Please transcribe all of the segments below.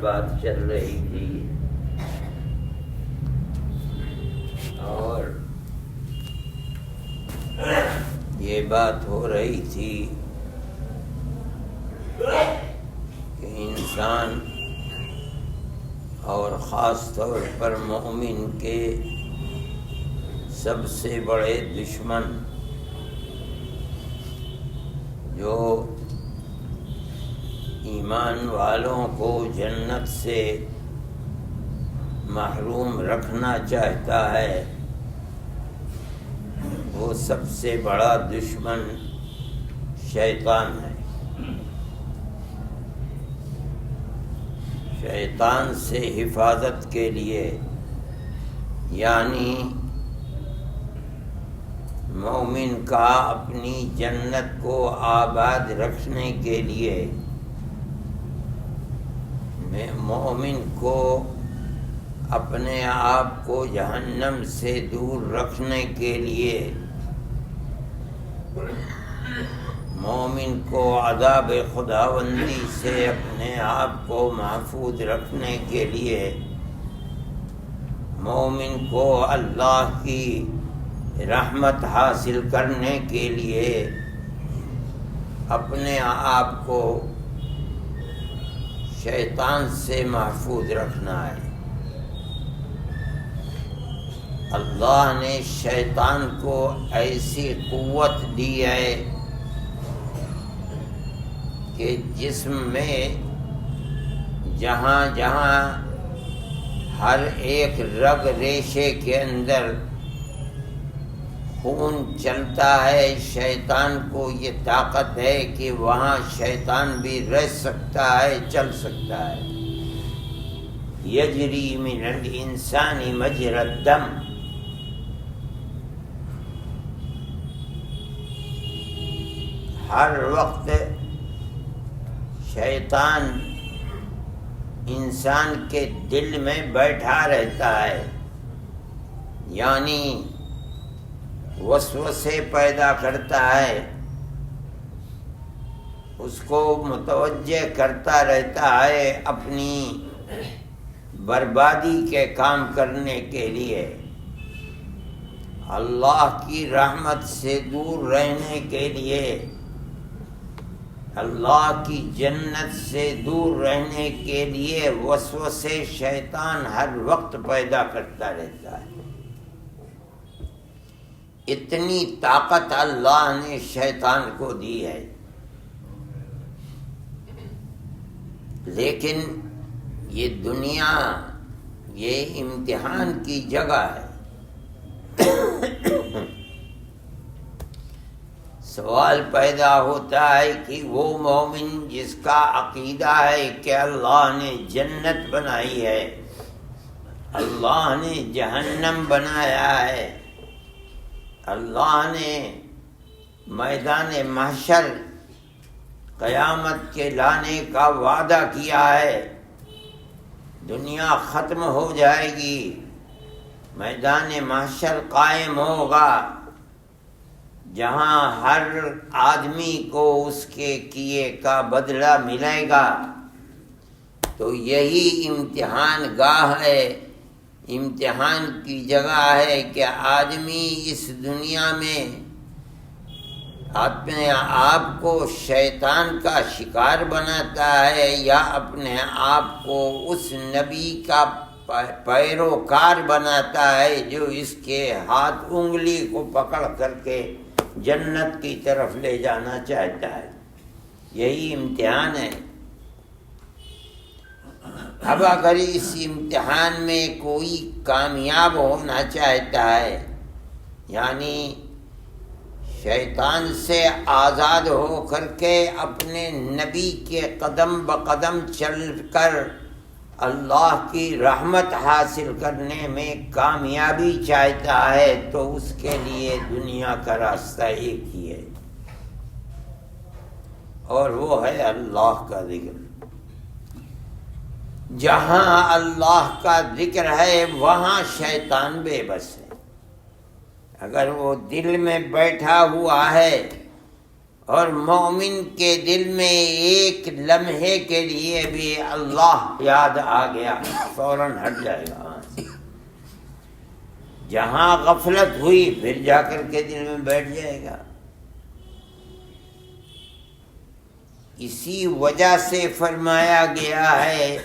بات چل رہی تھی اور یہ بات ہو رہی تھی کہ انسان اور خاص طور پر مومن کے سب سے بڑے دشمن جو ایمان والوں کو جنت سے محروم رکھنا چاہتا ہے، وہ سب سے بڑا دشمن شیطان ہے۔ شیطان سے حفاظت کے لیے، یعنی مومن کا اپنی جنت کو آباد رکھنے کے لیے، مومن کو اپنے آپ کو جہنم سے دور رکھنے کے لیے، مومن کو عذاب خداوندی سے اپنے آپ کو محفوظ رکھنے کے لیے، مومن کو اللہ کی رحمت حاصل کرنے کے لیے اپنے آپ کو شیطان سے محفوظ رکھنا ہے۔ اللہ نے شیطان کو ایسی قوت دی ہے کہ جسم میں جہاں جہاں ہر ایک رگ ریشے کے اندر خون چلتا ہے، شیطان کو یہ طاقت ہے کہ وہاں شیطان بھی رہ سکتا ہے، چل سکتا ہے۔ یجری من الانسان مجری الدم، ہر وقت شیطان انسان کے دل میں بیٹھا رہتا ہے، یعنی وسوسے پیدا کرتا ہے، اس کو متوجہ کرتا رہتا ہے اپنی بربادی کے کام کرنے کے لیے۔ اللہ کی رحمت سے دور رہنے کے لیے، اللہ کی جنت سے دور رہنے کے لیے وسوسے شیطان ہر وقت پیدا کرتا رہتا ہے۔ اتنی طاقت اللہ نے شیطان کو دی ہے، لیکن یہ دنیا یہ امتحان کی جگہ ہے۔ سوال پیدا ہوتا ہے کہ وہ مومن جس کا عقیدہ ہے کہ اللہ نے جنت بنائی ہے، اللہ نے جہنم بنایا ہے، اللہ نے میدان محشر قیامت کے لانے کا وعدہ کیا ہے، دنیا ختم ہو جائے گی، میدان محشر قائم ہوگا جہاں ہر آدمی کو اس کے کیے کا بدلہ ملے گا۔ تو یہی امتحان گاہ ہے، امتحان کی جگہ ہے کہ آدمی اس دنیا میں اپنے آپ کو شیطان کا شکار بناتا ہے یا اپنے آپ کو اس نبی کا پیروکار بناتا ہے جو اس کے ہاتھ انگلی کو پکڑ کر کے جنت کی طرف لے جانا چاہتا ہے۔ یہی امتحان ہے۔ اب اگر اس امتحان میں کوئی کامیاب ہونا چاہتا ہے، یعنی شیطان سے آزاد ہو کر کے اپنے نبی کے قدم بقدم چل کر اللہ کی رحمت حاصل کرنے میں کامیابی چاہتا ہے، تو اس کے لیے دنیا کا راستہ ایک ہی ہے، اور وہ ہے اللہ کا ذکر۔ جہاں اللہ کا ذکر ہے وہاں شیطان بے بس ہے۔ اگر وہ دل میں بیٹھا ہوا ہے اور مومن کے دل میں ایک لمحے کے لیے بھی اللہ یاد آ گیا فوراً ہٹ جائے گا وہاں سے۔ جہاں غفلت ہوئی پھر جا کر کے دل میں بیٹھ جائے گا۔ اسی وجہ سے فرمایا گیا ہے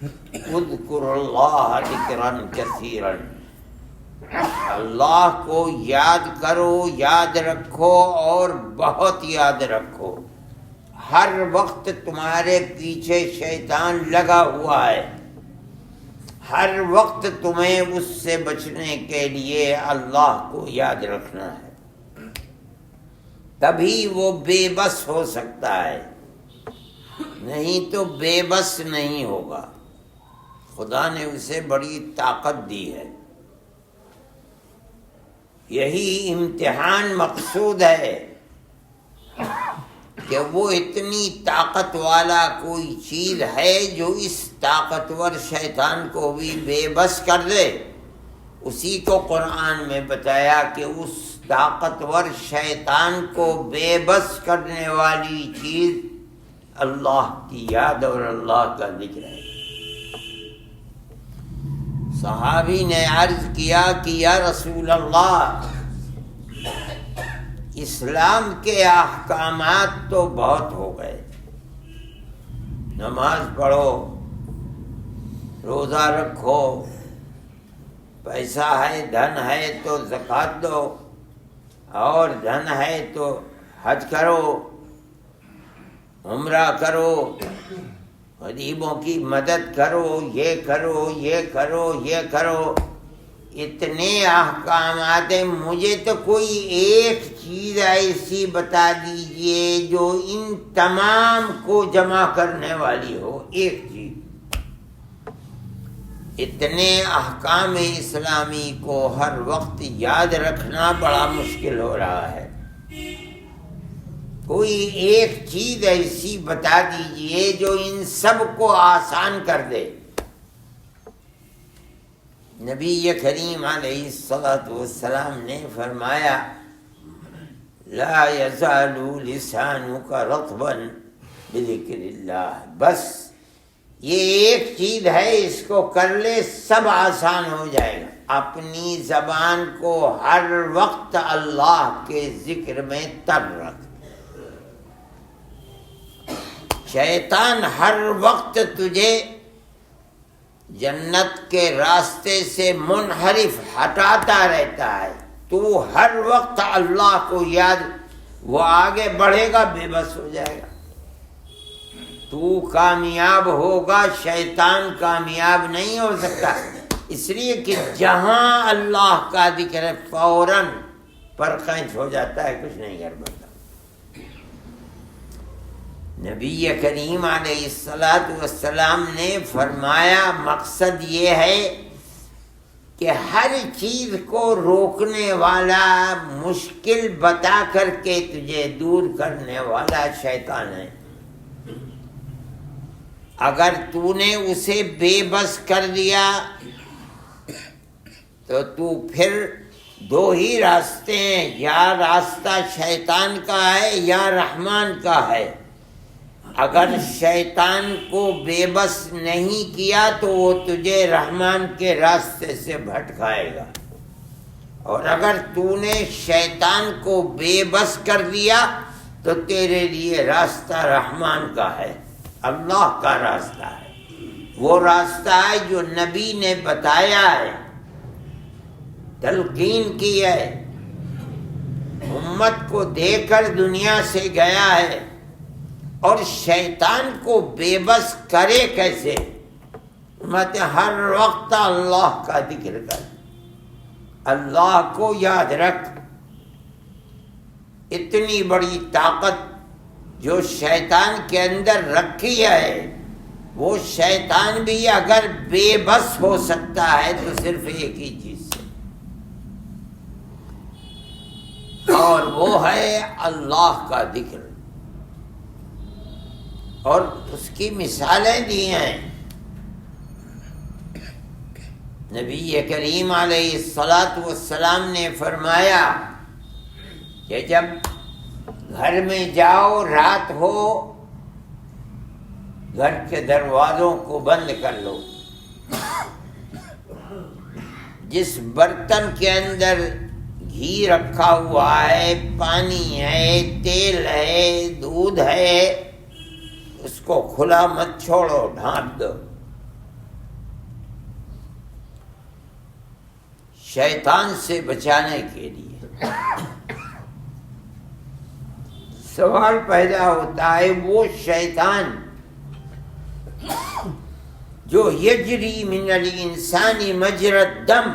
اذکروا اللہ ذکرا کثیرا، اللہ کو یاد کرو، یاد رکھو اور بہت یاد رکھو۔ ہر وقت تمہارے پیچھے شیطان لگا ہوا ہے، ہر وقت تمہیں اس سے بچنے کے لیے اللہ کو یاد رکھنا ہے، تبھی وہ بے بس ہو سکتا ہے، نہیں تو بے بس نہیں ہوگا۔ خدا نے اسے بڑی طاقت دی ہے، یہی امتحان مقصود ہے کہ وہ اتنی طاقت والا کوئی چیز ہے جو اس طاقتور شیطان کو بھی بے بس کر دے۔ اسی کو قرآن میں بتایا کہ اس طاقتور شیطان کو بے بس کرنے والی چیز اللہ کی یاد اور اللہ کا ذکر ہے۔ صحابی نے عرض کیا کہ یا رسول اللہ، اسلام کے احکامات تو بہت ہو گئے، نماز پڑھو، روزہ رکھو، پیسہ ہے دھن ہے تو زکوٰۃ دو، اور دھن ہے تو حج کرو، عمرہ کرو، غریبوں کی مدد کرو، یہ کرو، یہ کرو، یہ کرو، اتنے احکامات ہیں، مجھے تو کوئی ایک چیز ایسی بتا دیجئے جو ان تمام کو جمع کرنے والی ہو، ایک چیز۔ اتنے احکام اسلامی کو ہر وقت یاد رکھنا بڑا مشکل ہو رہا ہے، کوئی ایک چیز ایسی بتا دیجئے جو ان سب کو آسان کر دے۔ نبی کریم علیہ الصلاۃ والسلام نے فرمایا لا یزال لسانک رطبا بذکر اللہ، بس یہ ایک چیز ہے، اس کو کر لے سب آسان ہو جائے گا۔ اپنی زبان کو ہر وقت اللہ کے ذکر میں تر رکھ۔ شیطان ہر وقت تجھے جنت کے راستے سے منحرف ہٹاتا رہتا ہے، تو ہر وقت اللہ کو یاد، وہ آگے بڑھے گا بے بس ہو جائے گا، تو کامیاب ہوگا، شیطان کامیاب نہیں ہو سکتا، اس لیے کہ جہاں اللہ کا ذکر ہے فوراً پر قینچ ہو جاتا ہے، کچھ نہیں کر پاتا۔ نبی کریم علیہ الصلاۃ والسلام نے فرمایا مقصد یہ ہے کہ ہر چیز کو روکنے والا، مشکل بتا کر کے تجھے دور کرنے والا شیطان ہے۔ اگر تو نے اسے بے بس کر دیا تو پھر دو ہی راستے ہیں، یا راستہ شیطان کا ہے یا رحمان کا ہے۔ اگر شیطان کو بے بس نہیں کیا تو وہ تجھے رحمان کے راستے سے بھٹکائے گا، اور اگر تو نے شیطان کو بے بس کر دیا تو تیرے لیے راستہ رحمان کا ہے، اللہ کا راستہ ہے، وہ راستہ ہے جو نبی نے بتایا ہے، تلقین کی ہے، امت کو دے کر دنیا سے گیا ہے۔ اور شیطان کو بے بس کرے کیسے؟ مت ہر وقت اللہ کا ذکر کر، اللہ کو یاد رکھ۔ اتنی بڑی طاقت جو شیطان کے اندر رکھی ہے، وہ شیطان بھی اگر بے بس ہو سکتا ہے تو صرف ایک ہی چیز سے، اور وہ ہے اللہ کا ذکر۔ اور اس کی مثالیں دی ہیں، نبی کریم علیہ الصلاۃ والسلام نے فرمایا کہ جب گھر میں جاؤ، رات ہو، گھر کے دروازوں کو بند کر لو۔ جس برتن کے اندر گھی رکھا ہوا ہے، پانی ہے، تیل ہے، دودھ ہے، اس کو کھلا مت چھوڑو، ڈھانپ دو۔ شیطان سے بچانے کے لیے سوال پیدا ہوتا ہے، وہ شیطان جو یجری من الانسان مجری الدم،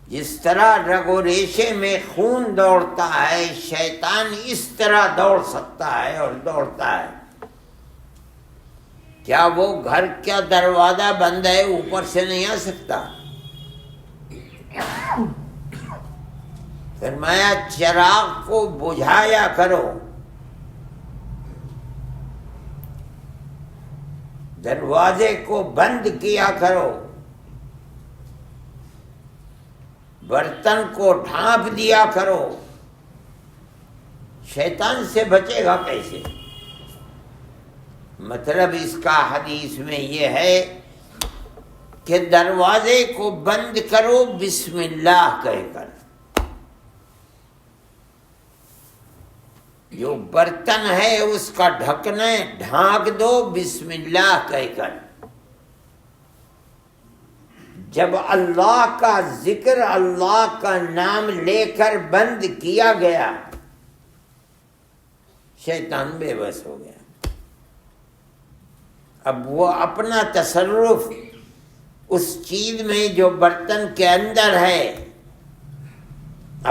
جس طرح رگ و ریشے میں خون دوڑتا ہے، شیطان اس طرح دوڑ سکتا ہے اور دوڑتا ہے۔ کیا وہ گھر کا دروازہ بند ہے، اوپر سے نہیں آ سکتا؟ فرمایا چراغ کو بجھایا کرو، دروازے کو بند کیا کرو، برتن کو ڈھانپ دیا کرو۔ شیطان سے بچے گا کیسے؟ مطلب اس کا حدیث میں یہ ہے کہ دروازے کو بند کرو بسم اللہ کہہ کر، جو برتن ہے اس کا ڈھکنا ڈھانک دو بسم اللہ کہہ کر۔ جب اللہ کا ذکر، اللہ کا نام لے کر بند کیا گیا، شیطان بے بس ہو گیا۔ اب وہ اپنا تصرف اس چیز میں جو برتن کے اندر ہے،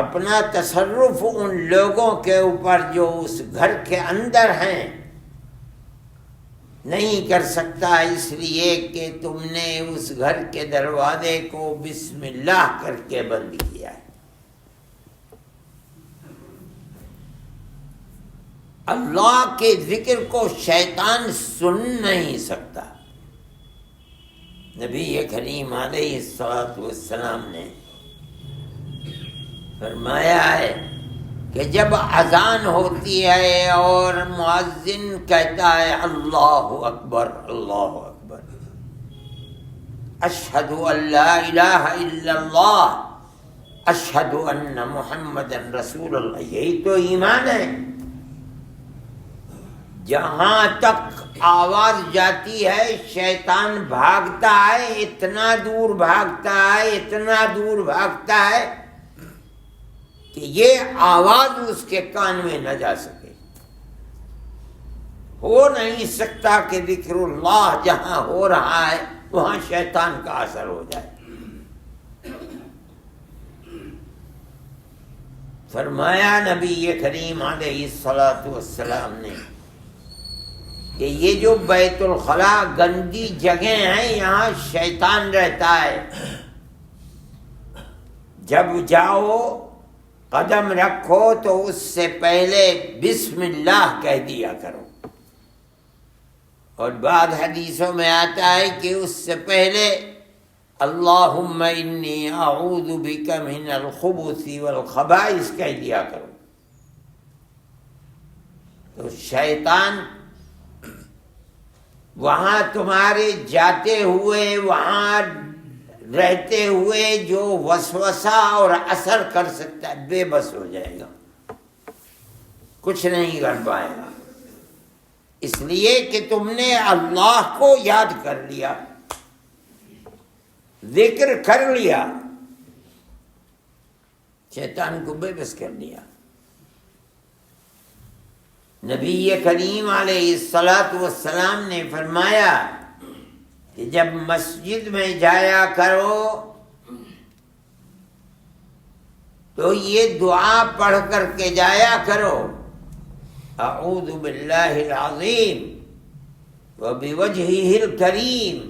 اپنا تصرف ان لوگوں کے اوپر جو اس گھر کے اندر ہیں نہیں کر سکتا، اس لیے کہ تم نے اس گھر کے دروازے کو بسم اللہ کر کے بند کیا ہے۔ اللہ کے ذکر کو شیطان سن نہیں سکتا۔ نبی کریم علیہ الصلوۃ والسلام نے فرمایا ہے کہ جب اذان ہوتی ہے اور مؤذن کہتا ہے اللہ اکبر اللہ اکبر، اشہد ان لا الہ الا اللہ، اشہد ان محمد رسول اللہ، یہی تو ایمان ہے۔ جہاں تک آواز جاتی ہے شیطان بھاگتا ہے، اتنا دور بھاگتا ہے، اتنا دور بھاگتا ہے کہ یہ آواز اس کے کان میں نہ جا سکے۔ ہو نہیں سکتا کہ ذکر اللہ جہاں ہو رہا ہے وہاں شیطان کا اثر ہو جائے۔ فرمایا نبی کریم علیہ الصلوۃ والسلام نے کہ یہ جو بیت الخلا گندی جگہ ہیں، یہاں شیطان رہتا ہے، جب جاؤ قدم رکھو تو اس سے پہلے بسم اللہ کہہ دیا کرو، اور بعض حدیثوں میں آتا ہے کہ اس سے پہلے اللہم انی اعوذ بک من الخبث والخبائث کہہ دیا کرو۔ تو شیطان وہاں تمہارے جاتے ہوئے، وہاں رہتے ہوئے جو وسوسہ اور اثر کر سکتا ہے، بے بس ہو جائے گا، کچھ نہیں کر پائے گا، اس لیے کہ تم نے اللہ کو یاد کر لیا، ذکر کر لیا، شیطان کو بے بس کر لیا۔ نبی کریم علیہ الصلوۃ والسلام نے فرمایا کہ جب مسجد میں جایا کرو تو یہ دعا پڑھ کر کے جایا کرو، اعوذ باللہ العظیم وبوجہہ الکریم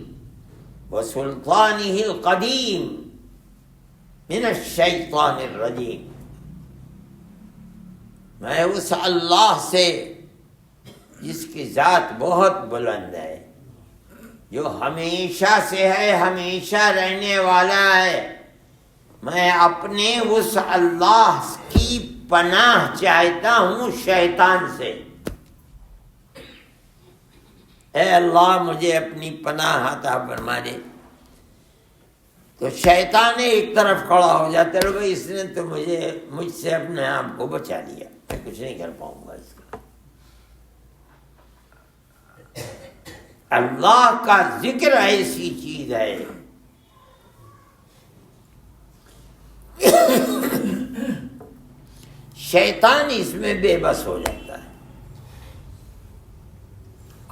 وسلطانہ القدیم من الشیطان الرجیم۔ میں اس اللہ سے جس کی ذات بہت بلند ہے، جو ہمیشہ سے ہے، ہمیشہ رہنے والا ہے، میں اپنے اس اللہ کی پناہ چاہتا ہوں شیطان سے، اے اللہ مجھے اپنی پناہ عطا فرما دے۔ تو شیطان ایک طرف کھڑا ہو جاتا ہے، بھائی اس نے تو مجھ سے اپنے آپ کو بچا لیا، میں کچھ نہیں کر پاؤں گا اس کا۔ اللہ کا ذکر ایسی چیز ہے شیطان اس میں بے بس ہو جاتا ہے۔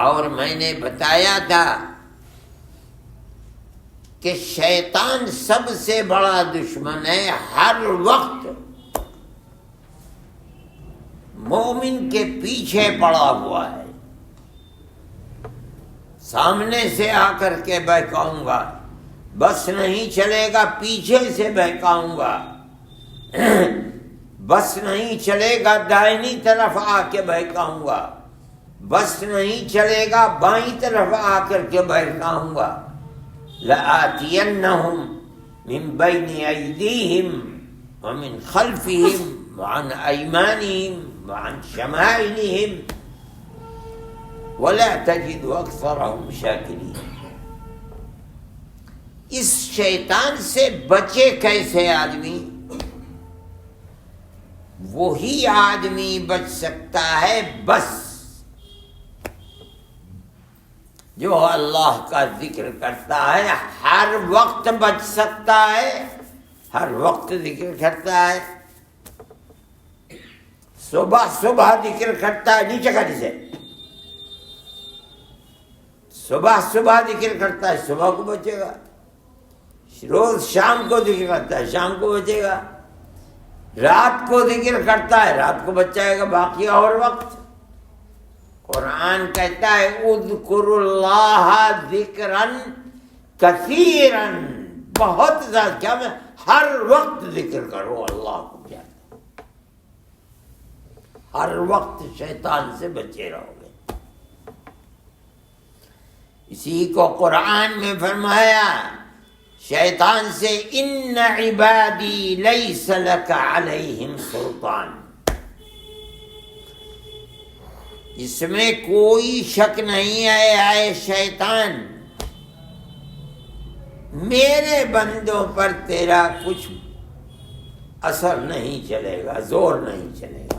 اور میں نے بتایا تھا کہ شیطان سب سے بڑا دشمن ہے، ہر وقت مومن کے پیچھے پڑا ہوا ہے، سامنے سے آ کر کے بہکاؤں گا، بس نہیں چلے گا پیچھے سے بہکاؤں گا، بس نہیں چلے گا دائنی طرف آ کے بہکاؤں گا، بس نہیں چلے گا بائیں طرف آ کر کے بہکاؤں گا۔ لآتینہم من بین ایدیہم ومن خلفہم وعن ایمانہم وعن شمائلہم ولا تجد اکثرہم شاکرین۔ اس شیطان سے بچے کیسے آدمی؟ وہی آدمی بچ سکتا ہے بس جو اللہ کا ذکر کرتا ہے، ہر وقت بچ سکتا ہے، ہر وقت ذکر کرتا ہے، صبح صبح ذکر کرتا ہے، نیچے کا جسے صبح صبح ذکر کرتا ہے صبح کو بچے گا، روز شام کو ذکر کرتا ہے شام کو بچے گا، رات کو ذکر کرتا ہے رات کو بچ جائے گا، باقی اور وقت۔ قرآن کہتا ہے اذکروا اللہ ذکرا کثیرا، بہت زیادہ، کیا میں ہر وقت ذکر کرو اللہ کو، کیا ہر وقت شیطان سے بچے رہو گے۔ اسی کو قرآن میں فرمایا شیطان سے ان عبادی لیس لک علیہم سلطان، اس میں کوئی شک نہیں ہے اے شیطان، میرے بندوں پر تیرا کچھ اثر نہیں چلے گا، زور نہیں چلے گا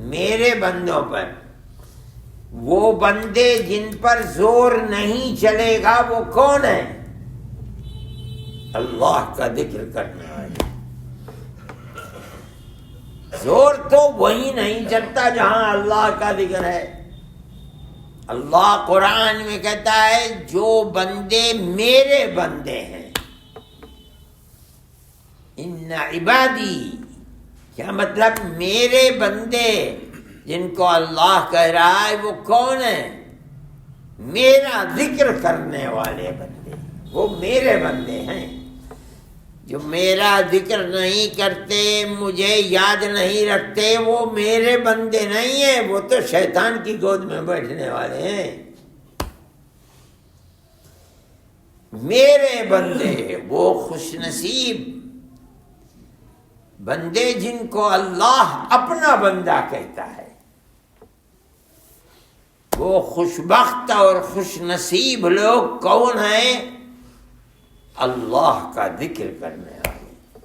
میرے بندوں پر۔ وہ بندے جن پر زور نہیں چلے گا وہ کون ہیں؟ اللہ کا ذکر کرنے والے۔ زور تو وہی نہیں چلتا جہاں اللہ کا ذکر ہے۔ اللہ قرآن میں کہتا ہے جو بندے میرے بندے ہیں، ان عبادی، کیا مطلب؟ میرے بندے جن کو اللہ کہہ رہا ہے وہ کون ہیں؟ میرا ذکر کرنے والے بندے، وہ میرے بندے ہیں۔ جو میرا ذکر نہیں کرتے، مجھے یاد نہیں رکھتے، وہ میرے بندے نہیں ہیں، وہ تو شیطان کی گود میں بیٹھنے والے ہیں۔ میرے بندے وہ خوش نصیب بندے جن کو اللہ اپنا بندہ کہتا ہے، وہ خوش بخت اور خوش نصیب لوگ کون ہیں؟ اللہ کا ذکر کرنے والے۔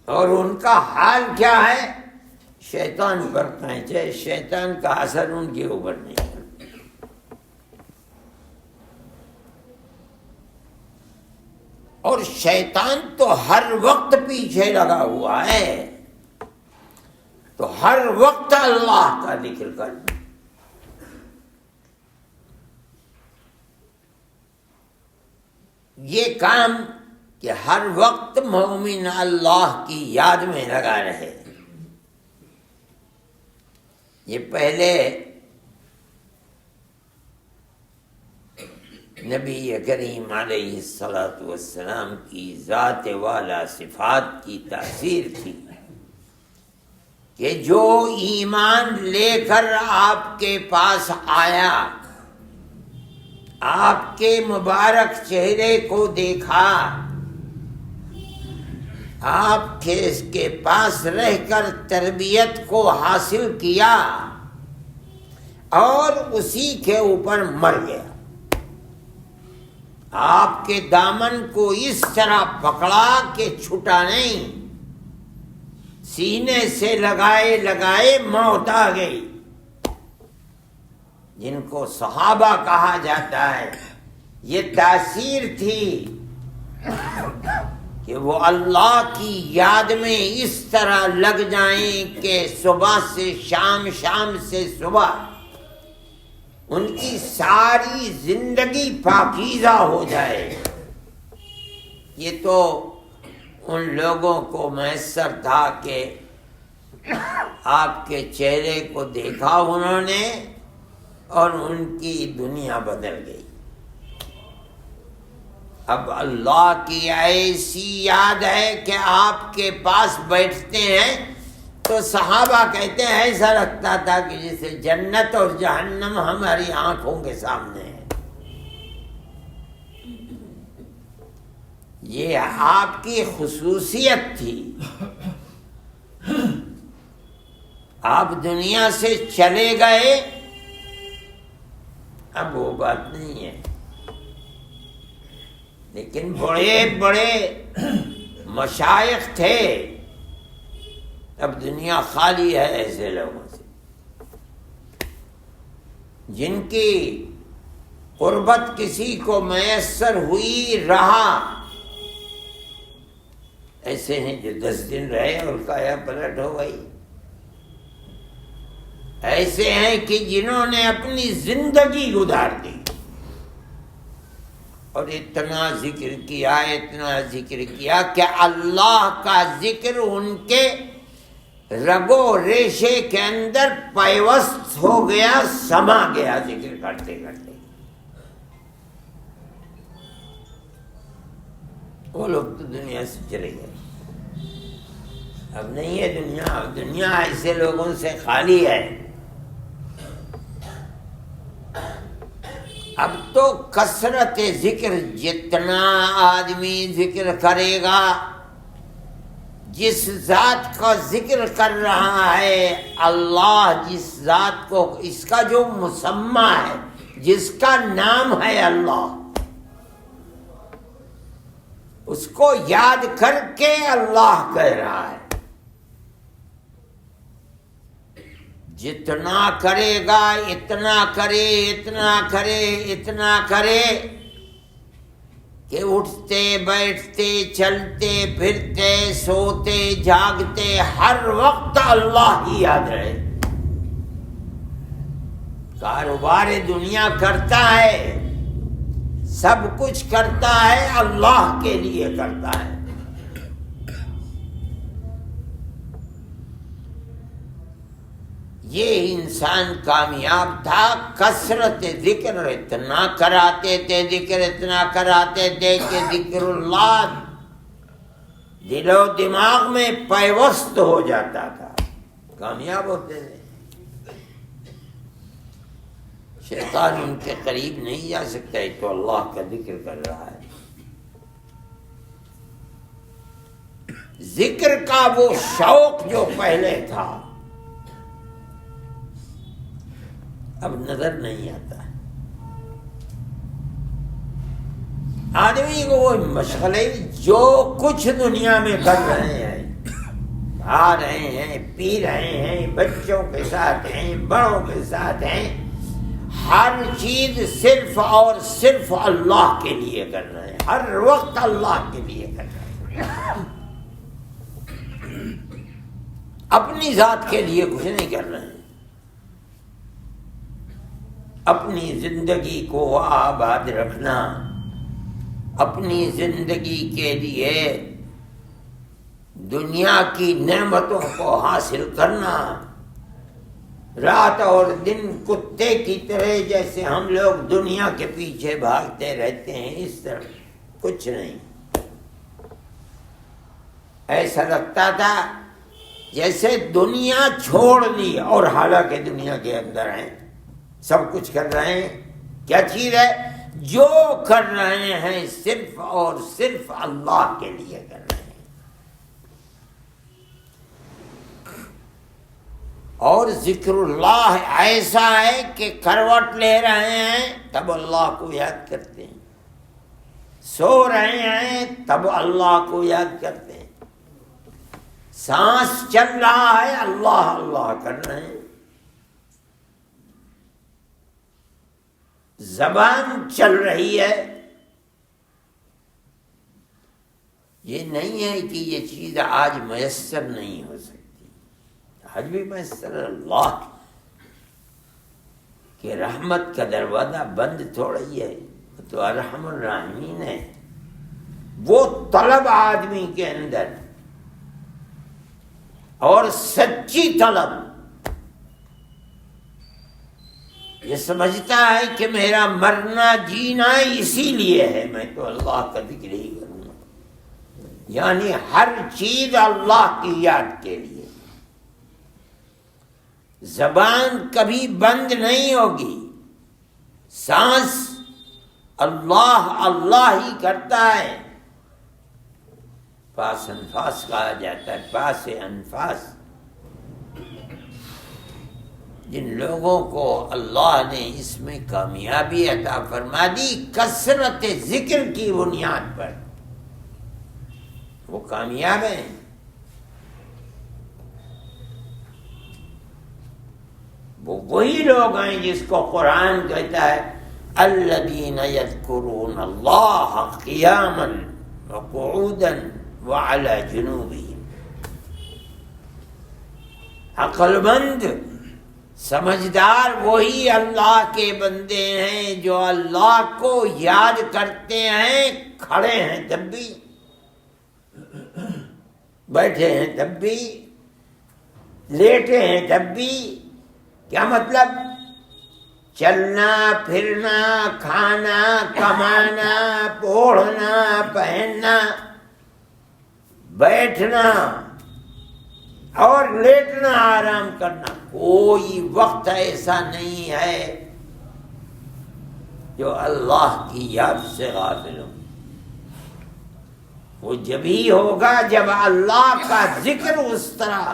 اور ان کا حال کیا ہے؟ شیطان پر پہنچے، شیطان کا اثر ان کے اوپر نہیں کرتا۔ اور شیطان تو ہر وقت پیچھے لگا ہوا ہے، تو ہر وقت اللہ کا ذکر کرنا۔ یہ کام کہ ہر وقت مومن اللہ کی یاد میں لگا رہے، یہ پہلے نبی کریم علیہ السلام کی ذات والا صفات کی تاثیر تھی کہ جو ایمان لے کر آپ کے پاس آیا، آپ کے مبارک چہرے کو دیکھا، آپ کے پاس رہ کر تربیت کو حاصل کیا اور اسی کے اوپر مر گیا. آپ کے دامن کو اس طرح پکڑا کہ چھٹا نہیں، سینے سے لگائے لگائے موت آ گئی. جن کو صحابہ کہا جاتا ہے، یہ تاثیر تھی کہ وہ اللہ کی یاد میں اس طرح لگ جائیں کہ صبح سے شام، شام سے صبح ان کی ساری زندگی پاکیزہ ہو جائے. یہ تو ان لوگوں کو میسر تھا کہ آپ کے چہرے کو دیکھا انہوں نے اور ان کی دنیا بدل گئی. اب اللہ کی ایسی یاد ہے کہ آپ کے پاس بیٹھتے ہیں تو صحابہ کہتے ہیں ایسا لگتا تھا کہ جیسے جنت اور جہنم ہماری آنکھوں کے سامنے ہے. یہ آپ کی خصوصیت تھی. آپ دنیا سے چلے گئے، اب وہ بات نہیں ہے. لیکن بڑے بڑے مشائخ تھے، اب دنیا خالی ہے ایسے لوگوں سے جن کی قربت کسی کو میسر ہوئی رہا. ایسے ہیں جو 10 دن رہے اور کایا پلٹ ہو گئی. ایسے ہیں کہ جنہوں نے اپنی زندگی گزار دی اور اتنا ذکر کیا کہ اللہ کا ذکر ان کے رگ و ریشے کے اندر پیوست ہو گیا، سما گیا ذکر کرتے کرتے. وہ لوگ تو دنیا سے چلے گئے، اب نہیں ہے دنیا. اب دنیا ایسے لوگوں سے خالی ہے. اب تو کثرت ذکر، جتنا آدمی ذکر کرے گا، جس ذات کا ذکر کر رہا ہے اللہ، جس ذات کو، اس کا جو مسمى ہے، جس کا نام ہے اللہ، اس کو یاد کر کے اللہ کہہ رہا ہے. جتنا کرے گا اتنا کرے، اتنا کرے، اتنا کرے کہ اٹھتے بیٹھتے چلتے پھرتے سوتے جاگتے ہر وقت اللہ ہی یاد رہے. کاروبار دنیا کرتا ہے، سب کچھ کرتا ہے، اللہ کے لیے کرتا ہے. یہ انسان کامیاب تھا. کثرت ذکر، اتنا کراتے تھے ذکر، اتنا کراتے تھے کہ ذکر اللہ دل و دماغ میں پیوست ہو جاتا تھا، کامیاب ہوتے تھے. شیطان ان کے قریب نہیں جا سکتا ہے تو اللہ کا ذکر کر رہا ہے. ذکر کا وہ شوق جو پہلے تھا اب نظر نہیں آتا ہے. آدمی کو وہ مشغلے جو کچھ دنیا میں کر رہے ہیں، کھا رہے ہیں، پی رہے ہیں، بچوں کے ساتھ ہیں، بڑوں کے ساتھ ہیں، ہر چیز صرف اور صرف اللہ کے لیے کر رہے ہیں، ہر وقت اللہ کے لیے کر رہے ہیں. اپنی ذات کے لیے کچھ نہیں کر رہے ہیں. اپنی زندگی کو آباد رکھنا، اپنی زندگی کے لیے دنیا کی نعمتوں کو حاصل کرنا، رات اور دن کتے کی طرح جیسے ہم لوگ دنیا کے پیچھے بھاگتے رہتے ہیں، اس طرح کچھ نہیں. ایسا لگتا تھا جیسے دنیا چھوڑ دی اور حالانکہ دنیا کے اندر ہیں، سب کچھ کر رہے ہیں. کیا چیز ہے؟ جو کر رہے ہیں صرف اور صرف اللہ کے لیے کر رہے ہیں. اور ذکر اللہ ایسا ہے کہ کروٹ لے رہے ہیں تب اللہ کو یاد کرتے ہیں، سو رہے ہیں تب اللہ کو یاد کرتے ہیں، سانس چل رہا ہے اللہ اللہ کر رہے ہیں، زبان چل رہی ہے۔ یہ نہیں ہے کہ یہ چیز آج میسر نہیں ہو سکتی، آج بھی میسر ہے۔ اللہ کہ رحمت کا دروازہ بند تھوڑی ہے، تو ارحم الراحمین ہے۔ وہ طلب آدمی کے اندر اور سچی طلب، یہ سمجھتا ہے کہ میرا مرنا جینا اسی لیے ہے، میں تو اللہ کا ذکر ہی کروں گا، یعنی ہر چیز اللہ کی یاد کے لیے۔ زبان کبھی بند نہیں ہوگی، سانس اللہ اللہ ہی کرتا ہے۔ پاس انفاس کہا جاتا ہے، پاس انفاس، جن لوگوں کو اللہ نے اس میں کامیابی عطا فرما دی کثرت ذکر کی بنیاد پر، وہ کامیاب ہیں۔ وہ وہی لوگ ہیں جس کو قرآن کہتا ہے الذین یذکرون اللہ قیاما وقعودا وعلی جنوبہم۔ عقل مند سمجھدار وہی اللہ کے بندے ہیں جو اللہ کو یاد کرتے ہیں، کھڑے ہیں تب بھی، بیٹھے ہیں تب بھی، لیٹے ہیں تب بھی۔ کیا مطلب؟ چلنا پھرنا، کھانا کمانا، اوڑھنا پہننا، بیٹھنا اور لیٹنا آرام کرنا، کوئی وقت ایسا نہیں ہے جو اللہ کی یاد سے غافل ہو۔ وہ جبھی ہوگا جب اللہ کا ذکر اس طرح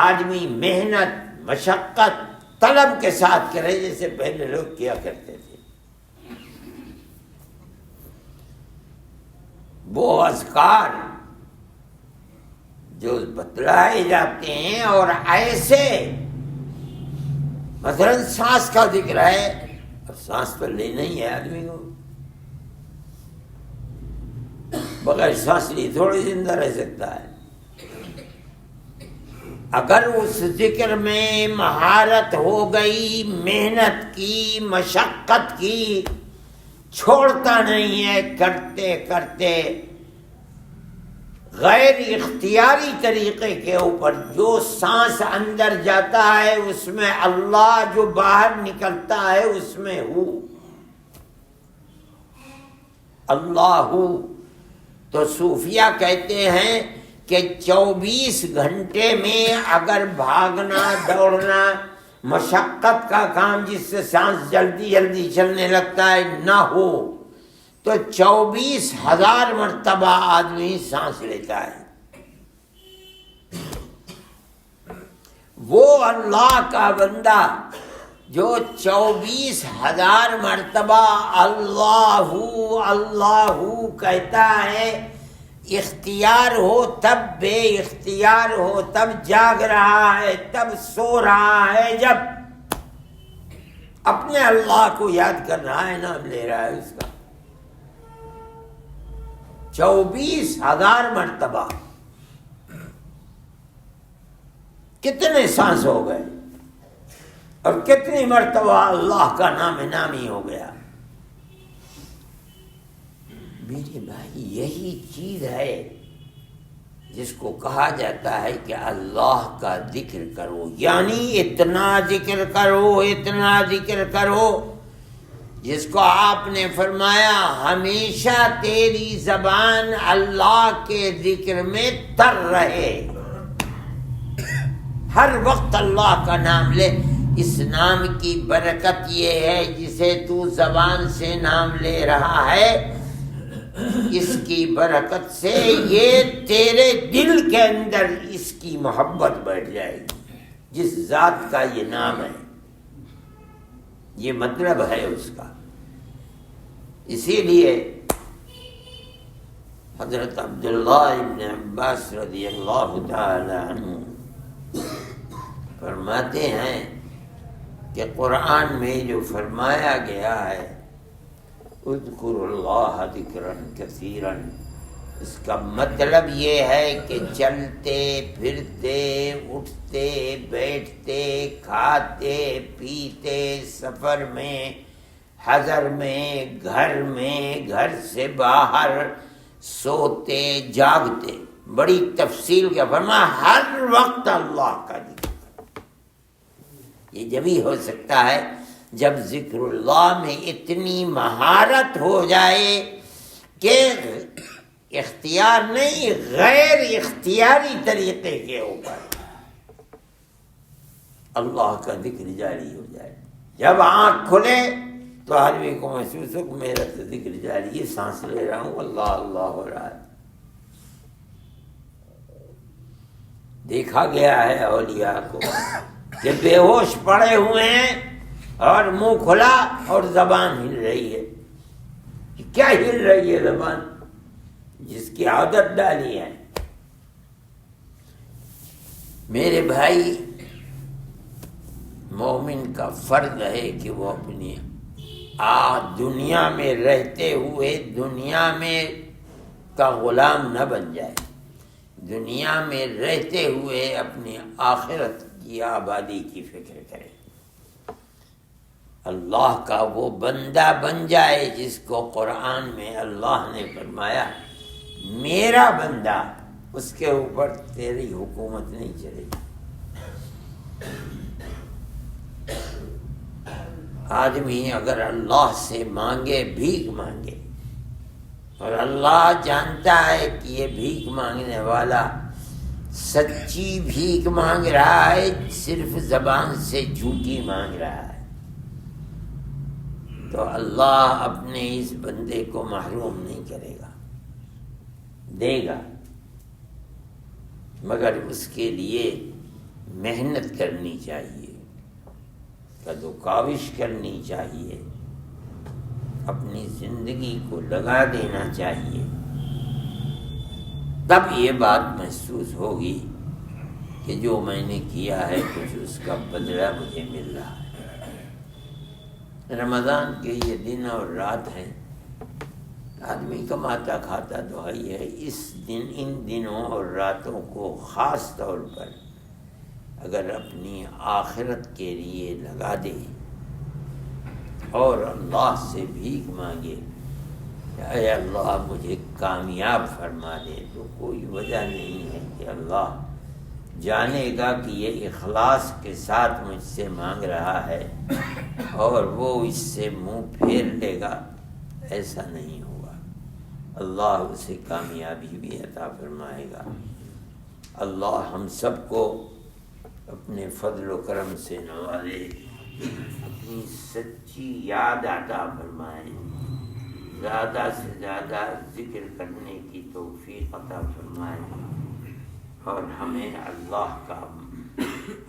آدمی محنت مشقت طلب کے ساتھ کرے جیسے پہلے لوگ کیا کرتے تھے۔ وہ اذکار جو بتلائے جاتے ہیں اور ایسے، مثلا سانس کا ذکر ہے، اب سانس تو لینا ہی ہے آدمی کو، بغیر سانس لیے تھوڑی زندہ رہ سکتا ہے۔ اگر اس ذکر میں مہارت ہو گئی، محنت کی، مشقت کی، چھوڑتا نہیں ہے، کرتے کرتے غیر اختیاری طریقے کے اوپر جو سانس اندر جاتا ہے اس میں اللہ، جو باہر نکلتا ہے اس میں ہو اللہ ہو۔ تو صوفیہ کہتے ہیں کہ 24 گھنٹے میں اگر بھاگنا دوڑنا مشقت کا کام جس سے سانس جلدی جلدی چلنے لگتا ہے نہ ہو تو 24,000 مرتبہ آدمی سانس لیتا ہے۔ وہ اللہ کا بندہ جو 24,000 مرتبہ اللہ اللہ کہتا ہے، اختیار ہو تب، بے اختیار ہو تب، جاگ رہا ہے تب، سو رہا ہے جب، اپنے اللہ کو یاد کر رہا ہے، نام لے رہا ہے اس کا 24,000 مرتبہ۔ کتنے سانس ہو گئے اور کتنی مرتبہ اللہ کا نام نامی ہو گیا۔ میرے بھائی یہی چیز ہے جس کو کہا جاتا ہے کہ اللہ کا ذکر کرو، یعنی اتنا ذکر کرو، اتنا ذکر کرو جس کو آپ نے فرمایا ہمیشہ تیری زبان اللہ کے ذکر میں تر رہے، ہر وقت اللہ کا نام لے۔ اس نام کی برکت یہ ہے جسے تو زبان سے نام لے رہا ہے، اس کی برکت سے یہ تیرے دل کے اندر اس کی محبت بیٹھ جائے گی، جس ذات کا یہ نام ہے، یہ مطلب ہے اس کا۔ اسی لیے حضرت عبداللہ ابن عباس رضی اللہ تعالی عنہ فرماتے ہیں کہ قرآن میں جو فرمایا گیا ہے اذکروا اللہ ذکرا کثیرا، اس کا مطلب یہ ہے کہ چلتے پھرتے اٹھتے بیٹھتے کھاتے پیتے سفر میں حضر میں گھر سے باہر سوتے جاگتے، بڑی تفصیل کا فرمایا ہر وقت اللہ کا ذکر۔ یہ جبھی ہو سکتا ہے جب ذکر اللہ میں اتنی مہارت ہو جائے کہ اختیار نہیں غیر اختیاری طریقے کے اوپر اللہ کا ذکر جاری ہو جائے۔ جب آنکھ کھلے تو آدمی کو محسوس ہو کہ میرا تو ذکر جاری ہے، سانس لے رہا ہوں، اللہ اللہ ہو رہا ہے۔ دیکھا گیا ہے اولیاء کو کہ بے ہوش پڑے ہوئے ہیں اور منہ کھلا اور زبان ہل رہی ہے۔ کیا ہل رہی ہے زبان؟ جس کی عادت ڈالی ہے۔ میرے بھائی، مومن کا فرض ہے کہ وہ اپنی دنیا میں رہتے ہوئے دنیا میں کا غلام نہ بن جائے، دنیا میں رہتے ہوئے اپنی آخرت کی آبادی کی فکر کرے، اللہ کا وہ بندہ بن جائے جس کو قرآن میں اللہ نے فرمایا میرا بندہ، اس کے اوپر تیری حکومت نہیں چلے گی۔ آدمی اگر اللہ سے مانگے، بھیک مانگے، اور اللہ جانتا ہے کہ یہ بھیک مانگنے والا سچی بھیک مانگ رہا ہے، صرف زبان سے جھوٹی مانگ رہا ہے، تو اللہ اپنے اس بندے کو محروم نہیں کرے گا، دے گا، مگر اس کے لیے محنت کرنی چاہیے، کد و کاوش کرنی چاہیے، اپنی زندگی کو لگا دینا چاہیے، تب یہ بات محسوس ہوگی کہ جو میں نے کیا ہے کچھ اس کا بدلہ مجھے مل رہا ہے۔ رمضان کے یہ دن اور رات ہیں، آدمی کماتا کھاتا تو ہے، ان دنوں اور راتوں کو خاص طور پر اگر اپنی آخرت کے لیے لگا دے اور اللہ سے بھیک مانگے اے اللہ مجھے کامیاب فرما دے، تو کوئی وجہ نہیں ہے کہ اللہ جانے گا کہ یہ اخلاص کے ساتھ مجھ سے مانگ رہا ہے اور وہ اس سے منہ پھیر لے گا، ایسا نہیں ہوگا، اللہ اسے کامیابی بھی عطا فرمائے گا۔ اللہ ہم سب کو اپنے فضل و کرم سے نوازے، اپنی سچی یاد عطا فرمائے، زیادہ سے زیادہ ذکر کرنے کی توفیق عطا فرمائے، اور ہمیں اللہ کا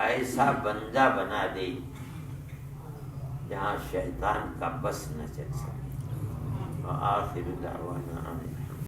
ایسا بندہ بنا دے جہاں شیطان کا بس نہ چل سکے۔ وآخر دعوانا